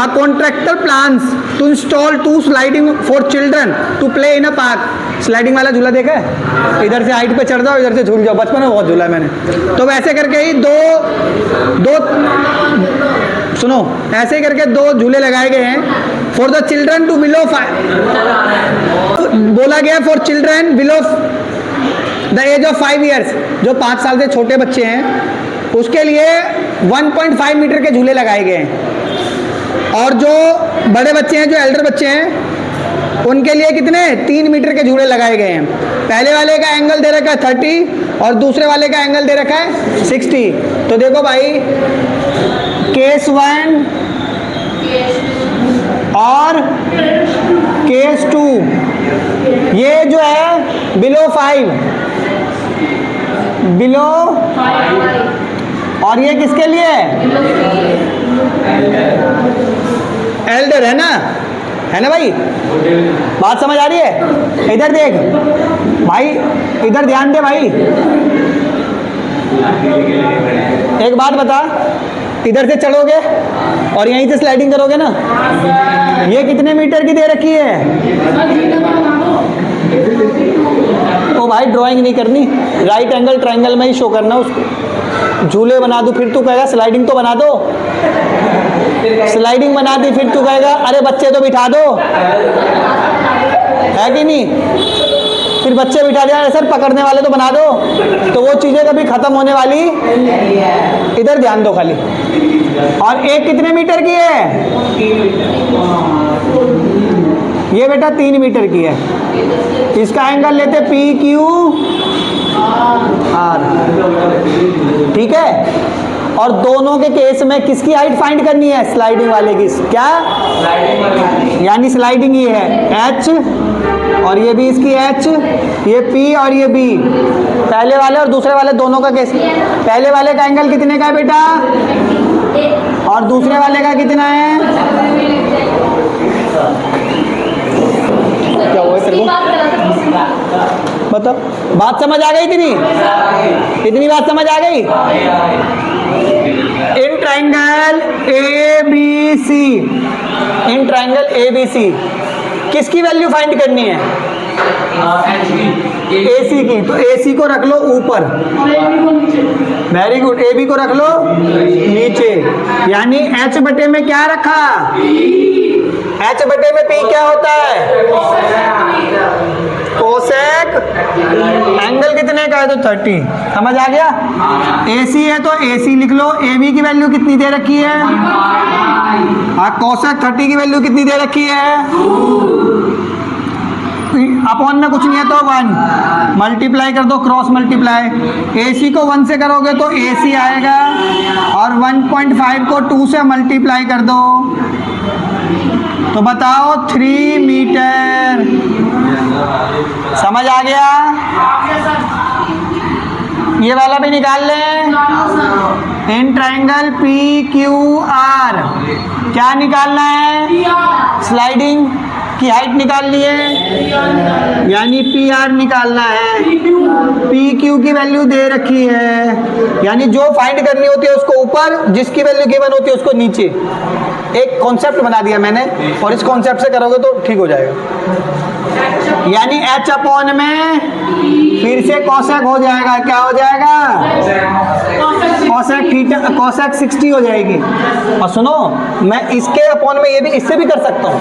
a contractor plans to install 2 sliding for children to play in a park. Sliding वाला झूला देखा है, इधर से हाइट पे चढ़ जाओ, इधर से झूल जाओ, बचपन में बहुत झूला है मैंने। तो वैसे करके ही दो सुनो, ऐसे करके 2 झूले लगाए गए हैं for the children to below 5, बोला गया for children below the age of 5 years, जो 5 साल से छोटे बच्चे हैं उसके लिए 1.5 मीटर के झूले लगाए गए हैं, और जो बड़े बच्चे हैं, जो एल्डर बच्चे हैं, उनके लिए कितने 3 मीटर के झूले लगाए गए हैं। पहले वाले का एंगल दे रखा है 30 और दूसरे वाले का एंगल दे रखा है 60। तो देखो भाई, केस 1 और केस 2, ये जो है बिलो 5, बिलो, और ये किसके लिए एल्डर है ना भाई, बात समझ आ रही है? इधर देख भाई, इधर ध्यान दे भाई, एक बात बता, इधर से चढ़ोगे और यहीं से स्लाइडिंग करोगे ना, ये कितने मीटर की दे रखी है? ओ भाई ड्राइंग नहीं करनी, राइट एंगल ट्रायंगल में ही शो करना उसको। झूले बना दूं फिर तू कहेगा स्लाइडिंग तो बना दो, स्लाइडिंग बना दी फिर तू कहेगा अरे बच्चे तो बिठा दो, है कि नहीं? फिर बच्चे बिठा दिया, सर पकड़ने वाले तो बना दो, तो वो चीज़ें कभी ख़त्म होने वाली। इधर ध्यान दो खाली। और एक कितने मीटर की है? ये बेटा 3 मीटर की है। इसका एंगल लेते PQR, ठीक है। और दोनों के केस में किसकी हाइट फाइंड करनी है? स्लाइडिंग वाले की। क्या? यानी स्लाइडिंग ये है H और ये भी इसकी H, ये P और ये B। पहले वाले और दूसरे वाले दोनों का केस, पहले वाले का एंगल कितने का है बेटा और दूसरे वाले का कितना है? क्या हुआ तेरे को? बताओ, बात समझ आ गई? इतनी बात समझ आ गई? In triangle ABC, in triangle ABC किसकी वैल्यू फाइंड करनी है? AC की। तो AC को रख लो ऊपर, वेरी गुड। AB को रख लो नीचे, यानी H बटे में क्या रखा? H बटे में P क्या होता है? कोसेक। एंगल कितने का है? तो 30। समझ आ गया? AC है तो AC लिख लो। AB की वैल्यू कितनी दे रखी है? कोसेक 30 की वैल्यू कितनी दे रखी है? अपॉन में कुछ नहीं है तो 1, मल्टीप्लाई कर दो, क्रॉस मल्टीप्लाई। AC को 1 से करोगे तो AC आएगा और 1.5 को 2 से मल्टीप्लाई कर दो, तो बताओ 3 मीटर। समझ आ गया? ये वाला भी निकाल लें। इन ट्राइंगल PQR क्या निकालना है? स्लाइडिंग की हाइट निकाल लिए, यानी PR निकालना है। PQ की वैल्यू दे रखी है, यानी जो फाइंड करनी होती है उसको ऊपर, जिसकी वैल्यू गिवन होती है उसको नीचे। एक कॉन्सेप्ट बना दिया मैंने, और इस कॉन्सेप्ट से करोगे तो ठीक हो जाएगा। यानी H अपॉन में फिर से कॉसेक हो जाएगा। क्या हो जाएगा? कॉसेक थीटा, कॉसेक 60 हो जाएगी। और सुनो, मैं इसके अपॉन में ये भी, इससे भी कर सकता हूँ।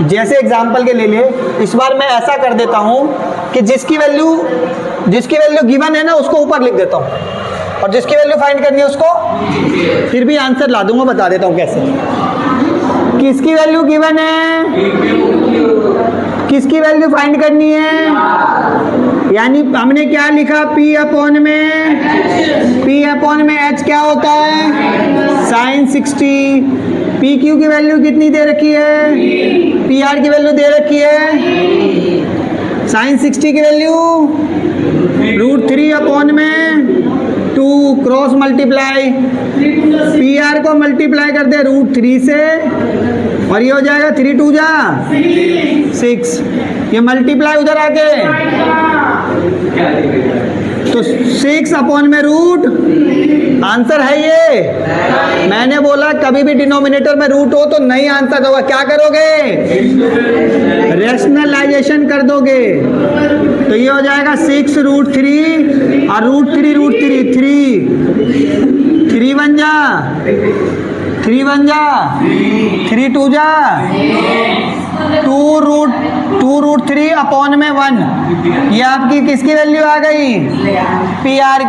जैसे एग्जाम्पल के ले लिए, इस बार मैं ऐसा कर देता हूं कि जिसकी वैल्यू गिवन है ना उसको ऊपर लिख देता हूं, और जिसकी वैल्यू फाइंड करनी है उसको फिर भी आंसर ला दूंगा। बता देता हूं कैसे। किसकी वैल्यू गिवन है, किसकी वैल्यू फाइंड करनी है, यानी हमने क्या लिखा? P अपॉन में H क्या होता है? साइन 60। PQ की वैल्यू कितनी दे रखी है? PR की वैल्यू दे रखी है साइन 60 की वैल्यू √3 अपॉन में 2, क्रॉस मल्टीप्लाई। PR को मल्टीप्लाई कर दे √3 से, और ये हो जाएगा 3 2 जा 6। ये मल्टीप्लाई उधर आके तो 6 अपॉन में रूट, आंसर है ये। मैंने बोला कभी भी डिनोमिनेटर में रूट हो तो नहीं आंसर होगा, क्या करोगे, रेशनलाइजेशन कर दोगे। तो ये हो जाएगा 6√3 और √3 3 बन जा, 3 बन जा, 3 2 जा, 2√3 अपॉन में 1। ये आपकी किसकी वैल्यू आ गई, PR की।